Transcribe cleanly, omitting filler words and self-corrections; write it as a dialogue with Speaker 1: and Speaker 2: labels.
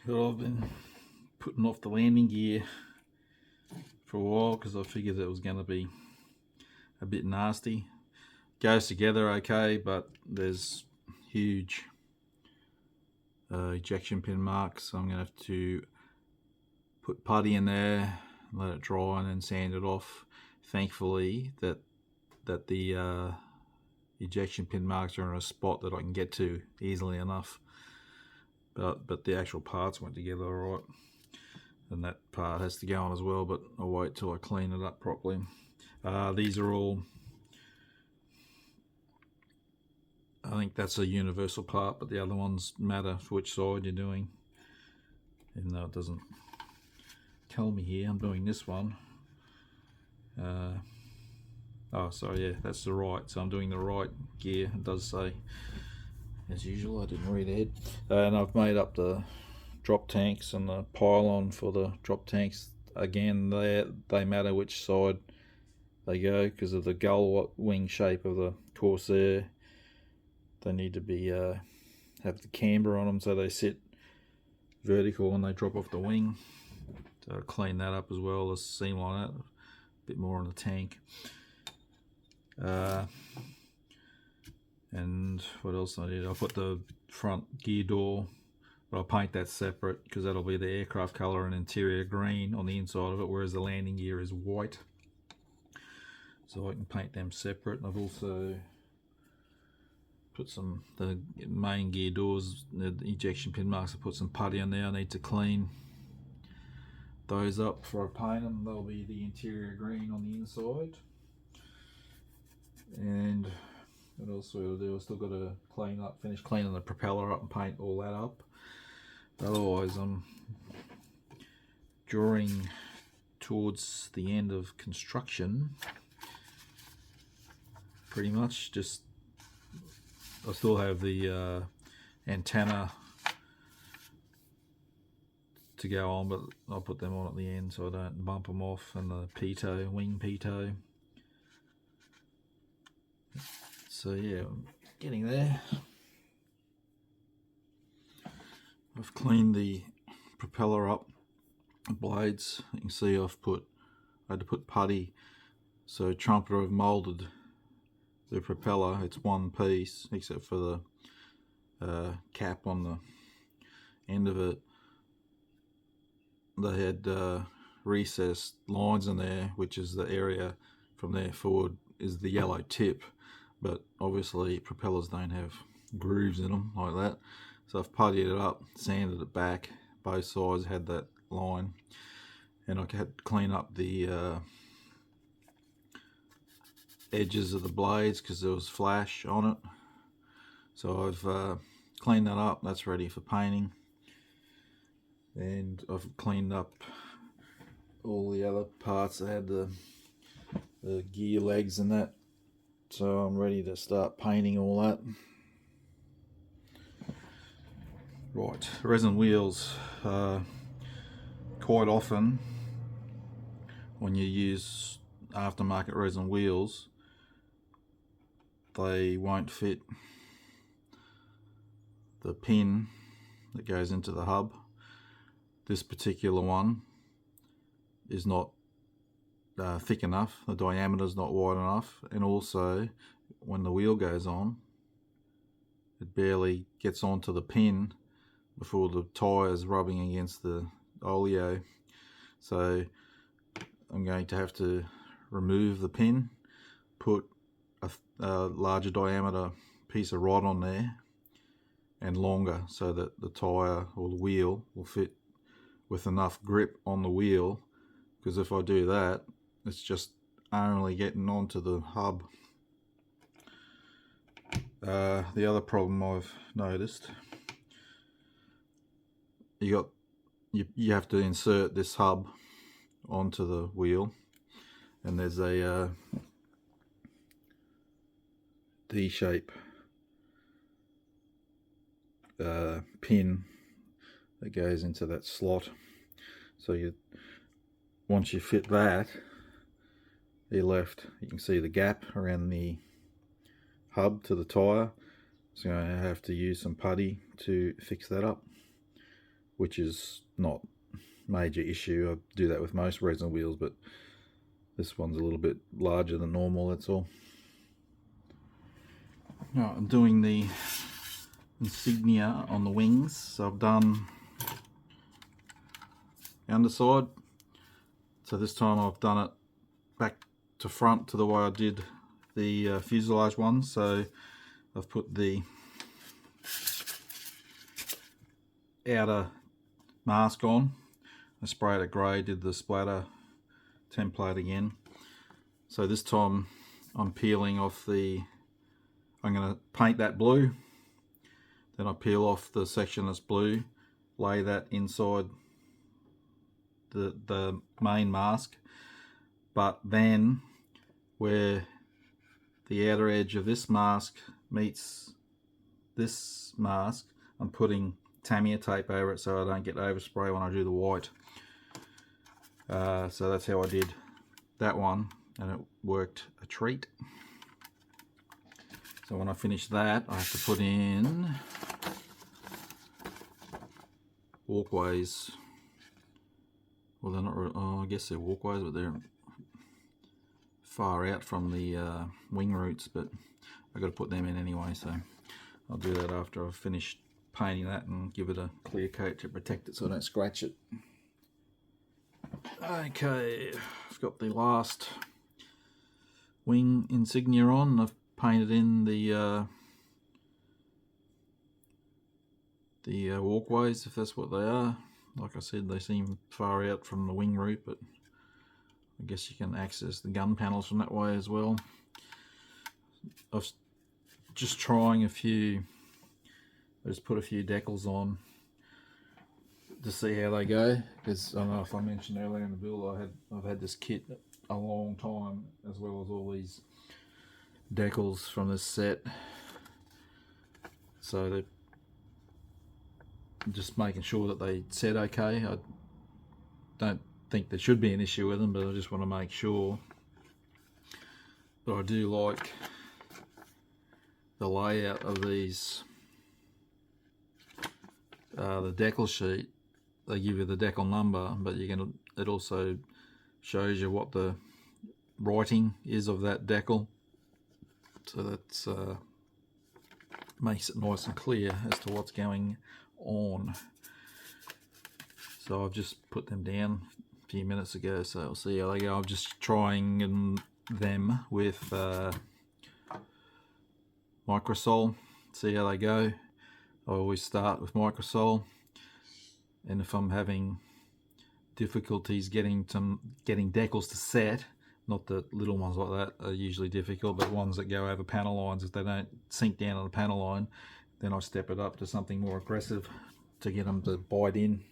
Speaker 1: I've been putting off the landing gear for a while because I figured it was going to be a bit nasty. Goes together okay, but there's huge ejection pin marks, so I'm going to have to put putty in there, let it dry, and then sand it off. Thankfully, that the ejection pin marks are in a spot that I can get to easily enough. But the actual parts went together all right, and that part has to go on as well, but I'll wait till I clean it up properly. These are all, I think that's a universal part, but the other ones matter for which side you're doing, even though it doesn't tell me here. I'm doing this one. Oh, sorry, yeah, that's the right, so I'm doing the right gear. It does say, as usual, I didn't read ahead. And I've made up the drop tanks and the pylon for the drop tanks. Again, they matter which side they go because of the gull wing shape of the Corsair. They need to be have the camber on them so they sit vertical when they drop off the wing. So I'll clean that up as well, the seam line out, a bit more on the tank. And what else I did? I put the front gear door, but I'll paint that separate because that'll be the aircraft color and interior green on the inside of it, whereas the landing gear is white. So I can paint them separate. I've also put the main gear doors, the ejection pin marks, I put some putty on there. I need to clean those up before I paint them. They'll be the interior green on the inside. And what else we'll do? I've still got to finish cleaning the propeller up and paint all that up. Otherwise, I'm drawing towards the end of construction. Pretty much, just I still have the antenna to go on, but I'll put them on at the end so I don't bump them off, and the pitot, wing pitot. So yeah, I'm getting there. I've cleaned the propeller up, the blades. You can see I had to put putty. So Trumpeter have moulded the propeller. It's one piece except for the cap on the end of it. They had recessed lines in there, which is the area from there forward is the yellow tip, but obviously propellers don't have grooves in them like that. So I've puttied it up, sanded it back, both sides had that line, and I had to clean up the edges of the blades because there was flash on it. So I've cleaned that up. That's ready for painting, and I've cleaned up all the other parts that had the gear legs and that, so I'm ready to start painting all that. Right, resin wheels. Quite often when you use aftermarket resin wheels, they won't fit the pin that goes into the hub. This particular one is not thick enough, the diameter is not wide enough, and also when the wheel goes on, it barely gets onto the pin before the tyre is rubbing against the oleo. So I'm going to have to remove the pin, put a larger diameter piece of rod on there and longer, so that the tyre or the wheel will fit with enough grip on the wheel, because if I do that, it's just only getting onto the hub. The other problem I've noticed, you have to insert this hub onto the wheel, and there's a D-shape pin that goes into that slot. So once you fit that, you're left, you can see the gap around the hub to the tyre. So I have to use some putty to fix that up, which is not major issue. I do that with most resin wheels, but this one's a little bit larger than normal, that's all. Now I'm doing the insignia on the wings. So I've done the underside. So this time I've done it back to front to the way I did the fuselage one. So I've put the outer mask on. I sprayed it grey, did the splatter template again. So this time I'm peeling off I'm going to paint that blue. Then I peel off the section that's blue, lay that inside the main mask. But then where the outer edge of this mask meets this mask, I'm putting Tamiya tape over it so I don't get overspray when I do the white. So that's how I did that one, and it worked a treat. So when I finish that, I have to put in walkways. Well, they're not, I guess they're walkways, but they're far out from the wing roots, but I've got to put them in anyway, so I'll do that after I've finished painting that and give it a clear coat to protect it so I don't scratch it. Okay, I've got the last wing insignia on. I've painted in the walkways, if that's what they are. Like I said, they seem far out from the wing root, but I guess you can access the gun panels from that way as well. I was just trying I just put a few decals on to see how they go, because I don't know if I mentioned earlier in the build, I've had this kit a long time, as well as all these decals from this set. So they're just making sure that they set okay. I don't think there should be an issue with them, but I just want to make sure. But I do like the layout of these, the decal sheet. They give you the decal number, but it also shows you what the writing is of that decal. So that's makes it nice and clear as to what's going on. So I've just put them down a few minutes ago, so I'll see how they go. I'm just trying them with microsol, see how they go. I always start with microsol, and if I'm having difficulties getting decals to set, not the little ones like that are usually difficult, but ones that go over panel lines, if they don't sink down on the panel line, then I step it up to something more aggressive to get them to bite in.